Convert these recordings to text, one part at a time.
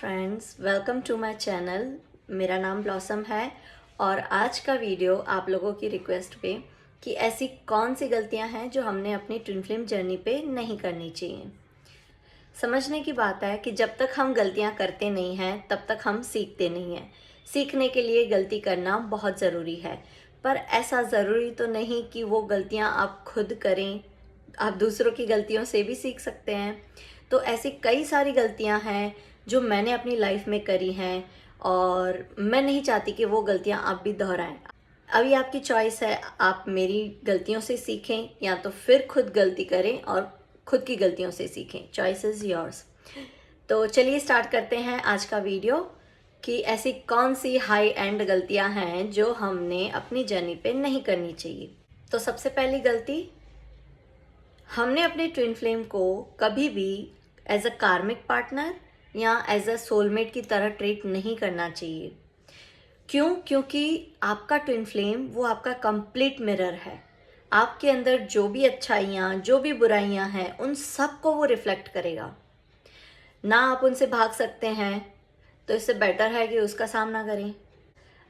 Friends, welcome to my channel. मेरा नाम blossom है और आज का वीडियो आप लोगों की रिक्वेस्ट पे कि ऐसी कौन सी गलतियां हैं जो हमने अपनी ट्विन फ्लेम जर्नी पे नहीं करनी चाहिए। समझने की बात है कि जब तक हम गलतियां करते नहीं हैं तब तक हम सीखते नहीं हैं। सीखने के लिए गलती करना बहुत ज़रूरी है, पर ऐसा ज़रूरी तो नहीं कि वो गलतियां आप खुद करें। आप दूसरों की गलतियों से भी सीख सकते हैं। तो ऐसी कई सारी गलतियां हैं जो मैंने अपनी लाइफ में करी हैं और मैं नहीं चाहती कि वो गलतियां आप भी दोहराएं। अभी आपकी चॉइस है, आप मेरी गलतियों से सीखें या तो फिर खुद गलती करें और खुद की गलतियों से सीखें। Choice is yours. तो चलिए स्टार्ट करते हैं आज का वीडियो कि ऐसी कौन सी हाई एंड गलतियां हैं जो हमने अपनी जर्नी पे नहीं करनी चाहिए। तो सबसे पहली गलती, हमने अपने ट्विन फ्लेम को कभी भी एज अ कार्मिक पार्टनर या एज अ सोलमेट की तरह ट्रीट नहीं करना चाहिए। क्यों? क्योंकि आपका ट्विन फ्लेम वो आपका कंप्लीट मिरर है। आपके अंदर जो भी अच्छाइयाँ, जो भी बुराइयाँ हैं, उन सब को वो रिफ्लेक्ट करेगा। ना आप उनसे भाग सकते हैं, तो इससे बेटर है कि उसका सामना करें।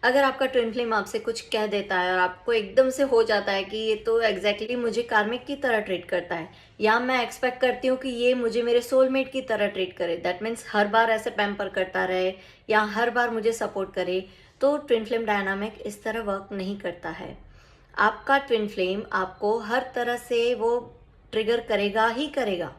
अगर आपका ट्विन फ्लेम आपसे कुछ कह देता है और आपको एकदम से हो जाता है कि ये तो एग्जैक्टली मुझे कार्मिक की तरह ट्रीट करता है, या मैं एक्सपेक्ट करती हूँ कि ये मुझे मेरे सोलमेट की तरह ट्रीट करे, दैट मीन्स हर बार ऐसे पैम्पर करता रहे या हर बार मुझे सपोर्ट करे, तो ट्विन फ्लेम डायनामिक इस तरह वर्क नहीं करता है। आपका ट्विन फ्लेम आपको हर तरह से वो ट्रिगर करेगा ही करेगा।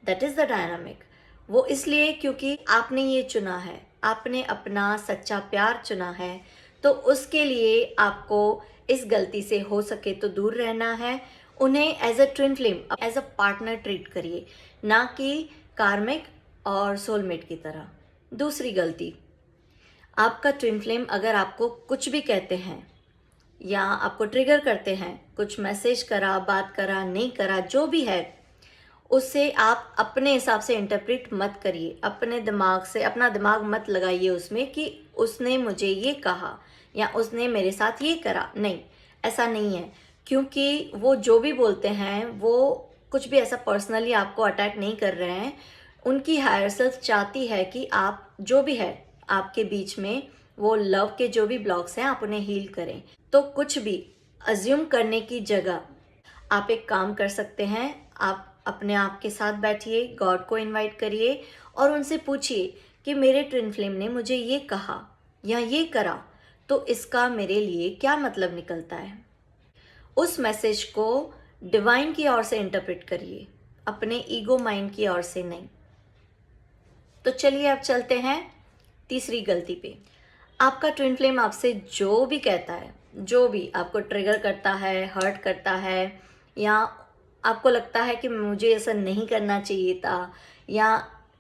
That is the dynamic. वो इसलिए क्योंकि आपने ये चुना है, आपने अपना सच्चा प्यार चुना है, तो उसके लिए आपको इस गलती से हो सके तो दूर रहना है। उन्हें as a twin flame, as a partner treat करिए, ना कि कार्मिक और सोलमेट की तरह। दूसरी गलती, आपका ट्विन फ्लेम अगर आपको कुछ भी कहते हैं या आपको ट्रिगर करते हैं, कुछ मैसेज करा, बात करा, नहीं करा, जो भी है, उससे आप अपने हिसाब से इंटरप्रेट मत करिए। अपने दिमाग से अपना दिमाग मत लगाइए उसमें कि उसने मुझे ये कहा या उसने मेरे साथ ये करा। नहीं, ऐसा नहीं है। क्योंकि वो जो भी बोलते हैं वो कुछ भी ऐसा पर्सनली आपको अटैक नहीं कर रहे हैं। उनकी हायर सेल्फ चाहती है कि आप जो भी है आपके बीच में, वो लव के जो भी ब्लॉक्स हैं, आप उन्हें हील करें। तो कुछ भी अज्यूम करने की जगह आप एक काम कर सकते हैं। आप अपने आप के साथ बैठिए, गॉड को इनवाइट करिए और उनसे पूछिए कि मेरे ट्विन फ्लेम ने मुझे ये कहा या ये करा, तो इसका मेरे लिए क्या मतलब निकलता है। उस मैसेज को डिवाइन की ओर से इंटरप्रेट करिए, अपने ईगो माइंड की ओर से नहीं। तो चलिए अब चलते हैं तीसरी गलती पे। आपका ट्विन फ्लेम आपसे जो भी कहता है, जो भी आपको ट्रिगर करता है, हर्ट करता है, या आपको लगता है कि मुझे ऐसा नहीं करना चाहिए था या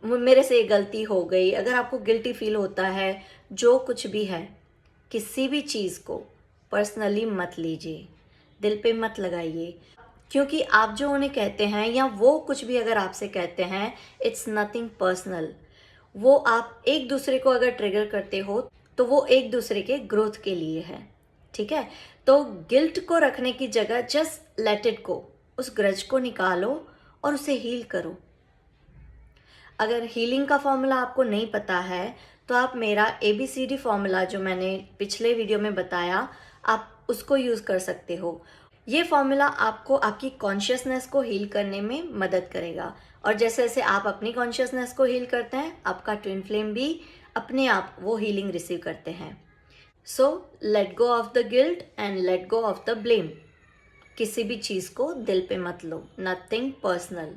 मेरे से ये गलती हो गई, अगर आपको गिल्टी फील होता है, जो कुछ भी है, किसी भी चीज़ को पर्सनली मत लीजिए, दिल पे मत लगाइए। क्योंकि आप जो उन्हें कहते हैं या वो कुछ भी अगर आपसे कहते हैं, इट्स नथिंग पर्सनल। वो आप एक दूसरे को अगर ट्रिगर करते हो तो वो एक दूसरे के ग्रोथ के लिए है। ठीक है? तो गिल्ट को रखने की जगह जस्ट लेट इट गो, उस ग्रज को निकालो और उसे हील करो। अगर हीलिंग का फॉर्मूला आपको नहीं पता है तो आप मेरा ABCD फॉर्मूला जो मैंने पिछले वीडियो में बताया, आप उसको यूज़ कर सकते हो। ये फॉर्मूला आपको आपकी कॉन्शियसनेस को हील करने में मदद करेगा, और जैसे जैसे आप अपनी कॉन्शियसनेस को हील करते हैं, आपका ट्विन फ्लेम भी अपने आप वो हीलिंग रिसीव करते हैं। So let go of the guilt and let go of the blame. किसी भी चीज़ को दिल पे मत लो, नथिंग पर्सनल।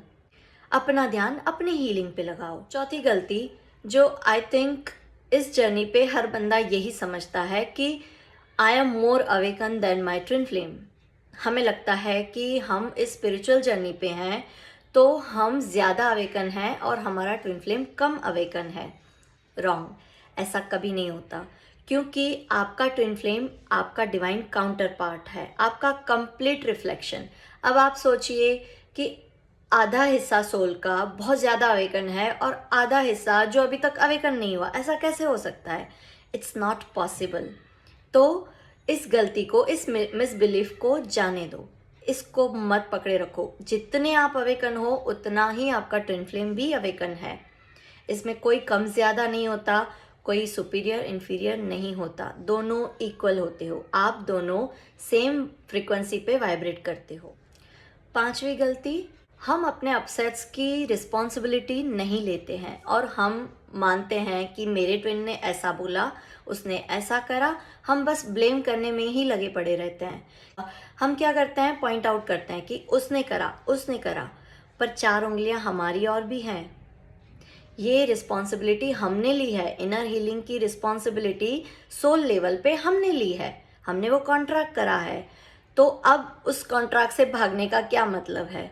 अपना ध्यान अपनी हीलिंग पे लगाओ। चौथी गलती जो आई थिंक इस जर्नी पे हर बंदा यही समझता है कि I am more awaken than my twin flame. हमें लगता है कि हम इस स्पिरिचुअल जर्नी पे हैं तो हम ज़्यादा अवेकन हैं और हमारा ट्विन फ्लेम कम अवेकन है। रॉन्ग, ऐसा कभी नहीं होता। क्योंकि आपका ट्विन फ्लेम आपका डिवाइन काउंटर पार्ट है, आपका कंप्लीट रिफ्लेक्शन। अब आप सोचिए कि आधा हिस्सा सोल का बहुत ज़्यादा अवेकन है और आधा हिस्सा जो अभी तक अवेकन नहीं हुआ, ऐसा कैसे हो सकता है? It's not possible. तो इस गलती को, इस मिसबिलीफ को जाने दो, इसको मत पकड़े रखो। जितने आप अवेकन हो उतना ही आपका ट्विन फ्लेम भी अवेकन है। इसमें कोई कम ज़्यादा नहीं होता, कोई सुपीरियर इन्फीरियर नहीं होता, दोनों इक्वल होते हो, आप दोनों सेम फ्रीक्वेंसी पे वाइब्रेट करते हो। पांचवी गलती, हम अपने अपसेट्स की रिस्पॉन्सिबिलिटी नहीं लेते हैं और हम मानते हैं कि मेरे ट्विन ने ऐसा बोला, उसने ऐसा करा, हम बस ब्लेम करने में ही लगे पड़े रहते हैं। हम क्या करते हैं, पॉइंट आउट करते हैं कि उसने करा, पर 4 उंगलियां हमारी और भी हैं। ये रिस्पॉन्सिबिलिटी हमने ली है, इनर हीलिंग की रिस्पॉन्सिबिलिटी सोल लेवल पे हमने ली है, हमने वो कॉन्ट्रैक्ट करा है। तो अब उस कॉन्ट्रैक्ट से भागने का क्या मतलब है?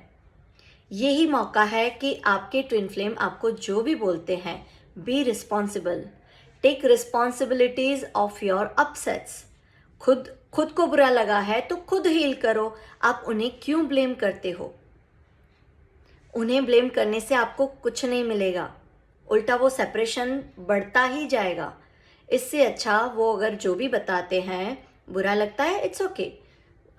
यही मौका है कि आपके ट्विन फ्लेम आपको जो भी बोलते हैं, be responsible, take responsibilities of your upsets. खुद को बुरा लगा है तो खुद हील करो, आप उन्हें क्यों ब्लेम करते हो? उन्हें ब्लेम करने से आपको कुछ नहीं मिलेगा, उल्टा वो सेपरेशन बढ़ता ही जाएगा। इससे अच्छा वो अगर जो भी बताते हैं बुरा लगता है, इट्स ओके,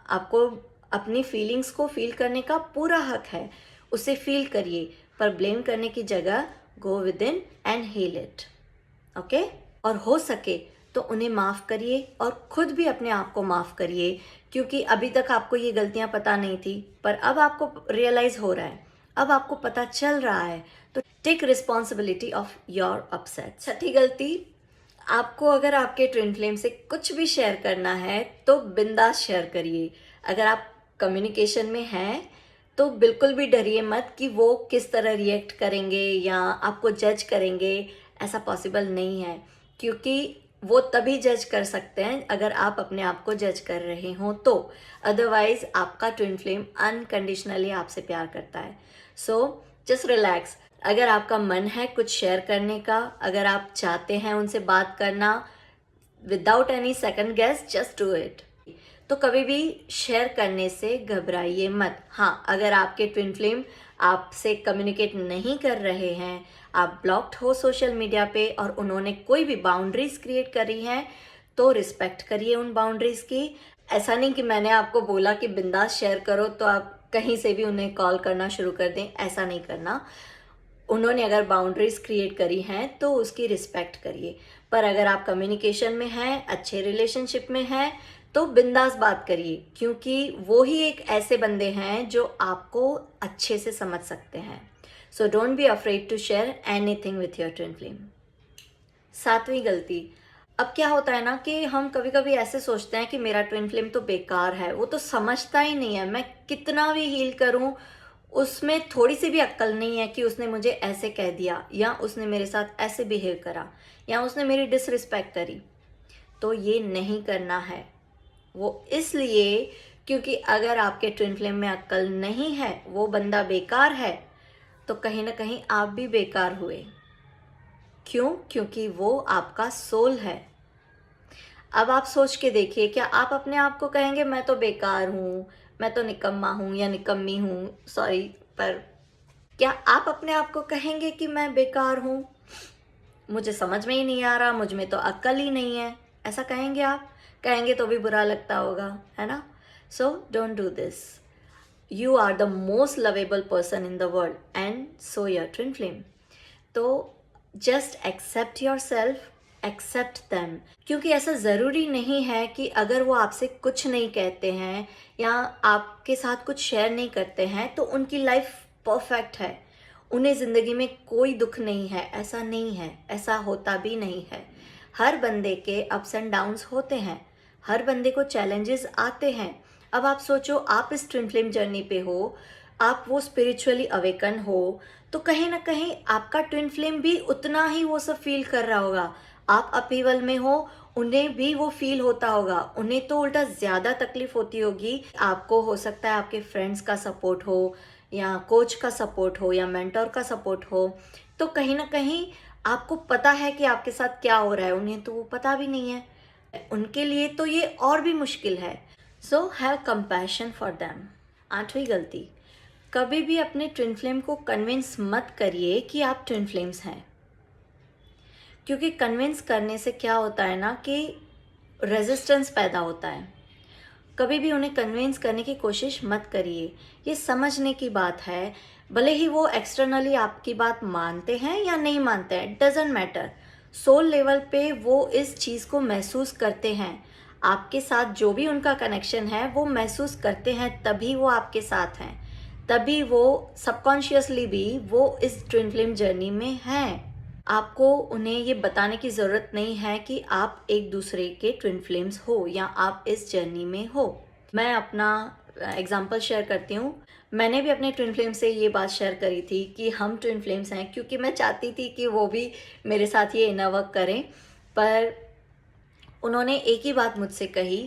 आपको अपनी फीलिंग्स को फील करने का पूरा हक है, उसे फील करिए, पर ब्लेम करने की जगह go within and heal it, okay? और हो सके तो उन्हें माफ़ करिए और खुद भी अपने आप को माफ़ करिए, क्योंकि अभी तक आपको ये गलतियां पता नहीं थी, पर अब आपको रियलाइज़ हो रहा है, अब आपको पता चल रहा है, तो take responsibility of your upset. छठी गलती, आपको अगर आपके ट्विन फ्लेम से कुछ भी शेयर करना है तो बिंदास शेयर करिए। अगर आप कम्युनिकेशन में हैं तो बिल्कुल भी डरिए मत कि वो किस तरह रिएक्ट करेंगे या आपको जज करेंगे, ऐसा पॉसिबल नहीं है, क्योंकि वो तभी जज कर सकते हैं अगर आप अपने आप को जज कर रहे हो तो, अदरवाइज आपका ट्विन फ्लेम अनकंडीशनली आपसे प्यार करता है। So just relax. अगर आपका मन है कुछ शेयर करने का, अगर आप चाहते हैं उनसे बात करना, without any second guess, just do it. तो कभी भी शेयर करने से घबराइए मत। हाँ, अगर आपके ट्विन फ्लेम आपसे कम्युनिकेट नहीं कर रहे हैं, आप ब्लॉक्ड हो सोशल मीडिया पे और उन्होंने कोई भी बाउंड्रीज क्रिएट करी हैं, तो रिस्पेक्ट करिए उन बाउंड्रीज की। ऐसा नहीं कि मैंने आपको बोला कि बिंदास शेयर करो तो आप कहीं से भी उन्हें कॉल करना शुरू कर दें, ऐसा नहीं करना। उन्होंने अगर बाउंड्रीज क्रिएट करी हैं तो उसकी रिस्पेक्ट करिए, पर अगर आप कम्युनिकेशन में हैं, अच्छे रिलेशनशिप में हैं, तो बिंदास बात करिए, क्योंकि वो ही एक ऐसे बंदे हैं जो आपको अच्छे से समझ सकते हैं। So don't be afraid to share anything with your twin flame. सातवीं गलती, अब क्या होता है ना कि हम कभी कभी ऐसे सोचते हैं कि मेरा ट्विन फ्लेम तो बेकार है, वो तो समझता ही नहीं है, मैं कितना भी हील करूं उसमें थोड़ी सी भी अक्ल नहीं है कि उसने मुझे ऐसे कह दिया, या उसने मेरे साथ ऐसे बिहेव करा, या उसने मेरी डिसरिस्पेक्ट करी। तो ये नहीं करना है, वो इसलिए क्योंकि अगर आपके ट्विन फ्लेम में अक्ल नहीं है, वो बंदा बेकार है, तो कहीं ना कहीं आप भी बेकार हुए। क्यों? क्योंकि वो आपका सोल है। अब आप सोच के देखिए, क्या आप अपने आप को कहेंगे मैं तो बेकार हूँ, मैं तो निकम्मा हूँ या निकम्मी हूँ, सॉरी, पर क्या आप अपने आप को कहेंगे कि मैं बेकार हूँ, मुझे समझ में ही नहीं आ रहा, मुझ में तो अक्ल ही नहीं है? ऐसा कहेंगे आप? कहेंगे तो भी बुरा लगता होगा, है ना? So don't do this. You are the most lovable person in the world and so your twin flame. तो just accept yourself, accept them, क्योंकि ऐसा ज़रूरी नहीं है कि अगर वो आपसे कुछ नहीं कहते हैं या आपके साथ कुछ शेयर नहीं करते हैं तो उनकी लाइफ परफेक्ट है, उन्हें ज़िंदगी में कोई दुख नहीं है, ऐसा नहीं है, ऐसा होता भी नहीं है। हर बंदे के अप्स एंड डाउन्स होते हैं, हर बंदे को चैलेंजेस आते हैं। अब आप सोचो, आप इस ट्विन फ्लेम जर्नी पे हो, आप वो स्पिरिचुअली अवेकन हो, तो कहीं ना कहीं आपका ट्विन फ्लेम भी उतना ही वो सब फील कर रहा होगा। आप अपीवल में हो, उन्हें भी वो फील होता होगा, उन्हें तो उल्टा ज़्यादा तकलीफ होती होगी। आपको हो सकता है आपके फ्रेंड्स का सपोर्ट हो या कोच का सपोर्ट हो या मेंटर का सपोर्ट हो, तो कहीं ना कहीं आपको पता है कि आपके साथ क्या हो रहा है, उन्हें तो वो पता भी नहीं है, उनके लिए तो ये और भी मुश्किल है। So have compassion for them. आठवीं गलती, कभी भी अपने ट्विन फ्लेम को कन्विंस मत करिए कि आप ट्विन फ्लेम्स हैं, क्योंकि कन्विंस करने से क्या होता है ना कि रेजिस्टेंस पैदा होता है। कभी भी उन्हें कन्विंस करने की कोशिश मत करिए। ये समझने की बात है, भले ही वो एक्सटर्नली आपकी बात मानते हैं या नहीं मानते हैं, डजेंट मैटर। सोल लेवल पे वो इस चीज़ को महसूस करते हैं। आपके साथ जो भी उनका कनेक्शन है वो महसूस करते हैं, तभी वो आपके साथ हैं, तभी वो सबकॉन्शियसली भी वो इस ट्विन फ्लेम जर्नी में हैं। आपको उन्हें ये बताने की ज़रूरत नहीं है कि आप एक दूसरे के ट्विन फ्लेम्स हो या आप इस जर्नी में हो। मैं अपना एग्जांपल शेयर करती हूँ। मैंने भी अपने ट्विन फ्लेम से ये बात शेयर करी थी कि हम ट्विन फ्लेम्स हैं, क्योंकि मैं चाहती थी कि वो भी मेरे साथ ये इनर वर्क करें। पर उन्होंने एक ही बात मुझसे कही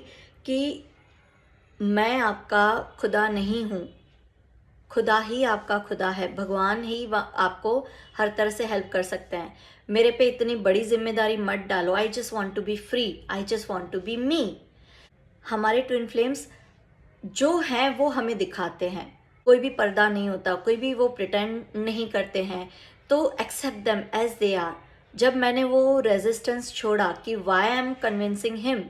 कि मैं आपका खुदा नहीं हूँ, खुदा ही आपका खुदा है, भगवान ही आपको हर तरह से हेल्प कर सकते हैं। मेरे पे इतनी बड़ी जिम्मेदारी मत डालो। I just want to be free, I just want to be me. हमारे ट्विन फ्लेम्स जो हैं वो हमें दिखाते हैं, कोई भी पर्दा नहीं होता, कोई भी वो प्रिटेंड नहीं करते हैं। तो accept them as they are. जब मैंने वो रेजिस्टेंस छोड़ा कि why I am convincing him,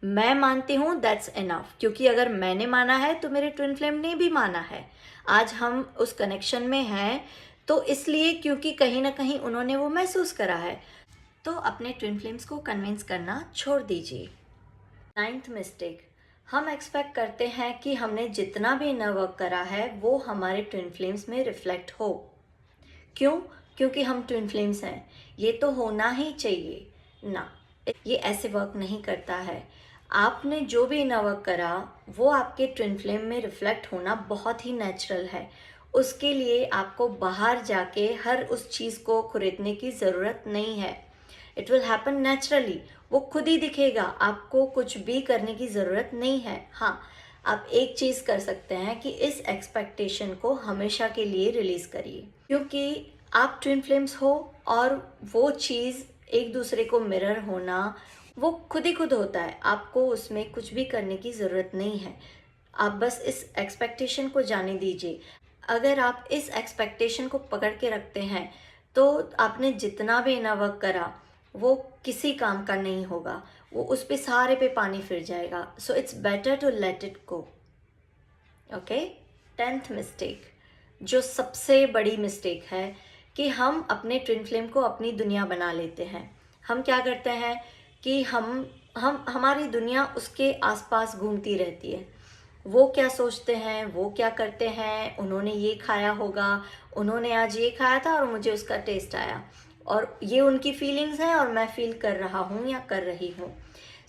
मैं मानती हूँ दैट्स इनफ, क्योंकि अगर मैंने माना है तो मेरे ट्विन फ्लेम ने भी माना है। आज हम उस कनेक्शन में हैं तो इसलिए क्योंकि कहीं ना कहीं उन्होंने वो महसूस करा है। तो अपने ट्विन फ्लेम्स को कन्विंस करना छोड़ दीजिए। 9th मिस्टेक, हम एक्सपेक्ट करते हैं कि हमने जितना भी इनर वर्क करा है वो हमारे ट्विन फ्लेम्स में रिफ्लेक्ट हो। क्यों? क्योंकि हम ट्विन फ्लेम्स हैं, ये तो होना ही चाहिए ना। ये ऐसे वर्क नहीं करता है। आपने जो भी इनर वर्क करा वो आपके ट्विन फ्लेम में रिफ्लेक्ट होना बहुत ही नेचुरल है। उसके लिए आपको बाहर जाके हर उस चीज़ को खरीदने की ज़रूरत नहीं है। इट विल हैपन नेचुरली, वो खुद ही दिखेगा, आपको कुछ भी करने की ज़रूरत नहीं है। हाँ, आप एक चीज़ कर सकते हैं कि इस एक्सपेक्टेशन को हमेशा के लिए रिलीज़ करिए, क्योंकि आप ट्विन फ्लेम्स हो और वो चीज़ एक दूसरे को मिरर होना वो खुद ही खुद होता है। आपको उसमें कुछ भी करने की ज़रूरत नहीं है। आप बस इस एक्सपेक्टेशन को जाने दीजिए। अगर आप इस एक्सपेक्टेशन को पकड़ के रखते हैं तो आपने जितना भी इनर वर्क करा वो किसी काम का नहीं होगा, वो उस पे सारे पे पानी फिर जाएगा। So it's better to let it go. Okay. 10th mistake, जो सबसे बड़ी मिस्टेक है, कि हम अपने ट्विन फ्लेम को अपनी दुनिया बना लेते हैं। हम क्या करते हैं कि हम हमारी दुनिया उसके आसपास घूमती रहती है। वो क्या सोचते हैं, वो क्या करते हैं, उन्होंने ये खाया होगा, उन्होंने आज ये खाया था और मुझे उसका टेस्ट आया, और ये उनकी फीलिंग्स हैं और मैं फील कर रहा हूँ या कर रही हूँ।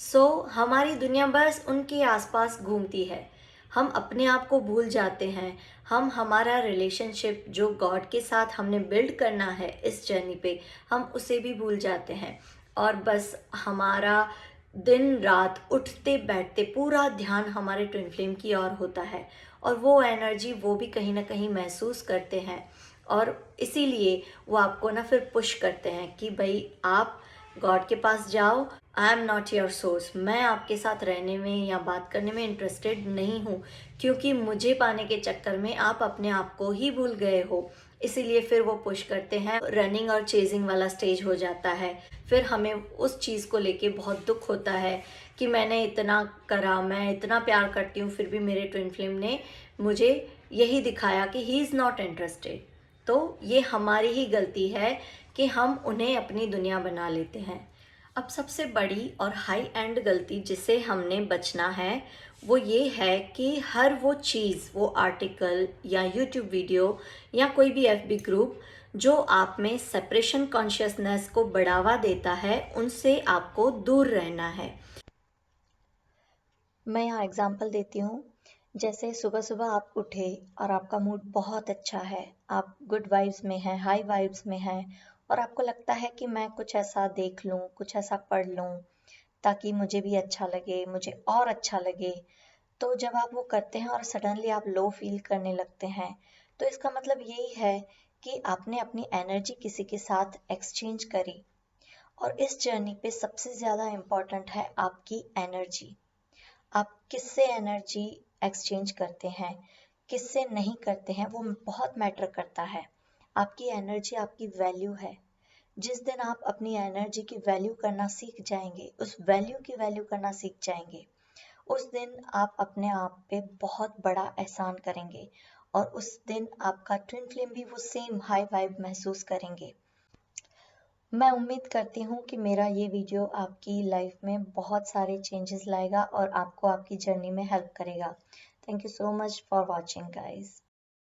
सो हमारी दुनिया बस उनके आसपास घूमती है। हम अपने आप को भूल जाते हैं। हम हमारा रिलेशनशिप जो गॉड के साथ हमने बिल्ड करना है इस जर्नी पे, हम उसे भी भूल जाते हैं। और बस हमारा दिन रात उठते बैठते पूरा ध्यान हमारे ट्विन फ्लेम की ओर होता है, और वो एनर्जी वो भी कहीं ना कहीं महसूस करते हैं। और इसीलिए वो आपको ना फिर पुश करते हैं कि भाई आप गॉड के पास जाओ, I am not your source, मैं आपके साथ रहने में या बात करने में इंटरेस्टेड नहीं हूँ, क्योंकि मुझे पाने के चक्कर में आप अपने आप को ही भूल गए हो। इसीलिए फिर वो पुश करते हैं, रनिंग और चेजिंग वाला स्टेज हो जाता है। फिर हमें उस चीज़ को लेके बहुत दुख होता है कि मैंने इतना करा, मैं इतना प्यार करती हूँ, फिर भी मेरे ट्विन फ्लेम ने मुझे यही दिखाया कि ही इज़ नॉट इंटरेस्टेड। तो ये हमारी ही गलती है कि हम उन्हें अपनी दुनिया बना लेते हैं। अब सबसे बड़ी और हाई एंड गलती जिससे हमने बचना है वो ये है कि हर वो चीज़, वो आर्टिकल या यूट्यूब वीडियो या कोई भी एफबी ग्रुप जो आप में सेपरेशन कॉन्शियसनेस को बढ़ावा देता है, उनसे आपको दूर रहना है। मैं यहाँ एग्जांपल देती हूँ। जैसे सुबह सुबह आप उठे और आपका मूड बहुत अच्छा है, आप गुड वाइब्स में हैं, हाई वाइब्स में हैं, और आपको लगता है कि मैं कुछ ऐसा देख लूँ, कुछ ऐसा पढ़ लूँ ताकि मुझे भी अच्छा लगे, मुझे और अच्छा लगे। तो जब आप वो करते हैं और सडनली आप लो फील करने लगते हैं, तो इसका मतलब यही है कि आपने अपनी एनर्जी किसी के साथ एक्सचेंज करी। और इस जर्नी पे सबसे ज़्यादा इम्पोर्टेंट है आपकी एनर्जी। आप किससे एनर्जी एक्सचेंज करते हैं, किससे नहीं करते हैं, वो बहुत मैटर करता है। आपकी एनर्जी आपकी वैल्यू है। जिस दिन आप अपनी एनर्जी की वैल्यू करना सीख जाएंगे, उस वैल्यू की वैल्यू करना सीख जाएंगे, उस दिन आप अपने आप पे बहुत बड़ा एहसान करेंगे और उस दिन आपका ट्विन फ्लेम भी वो सेम हाई वाइब महसूस करेंगे। मैं उम्मीद करती हूँ कि मेरा ये वीडियो आपकी लाइफ में बहुत सारे चेंजेस लाएगा और आपको आपकी जर्नी में हेल्प करेगा। Thank you so much for watching guys.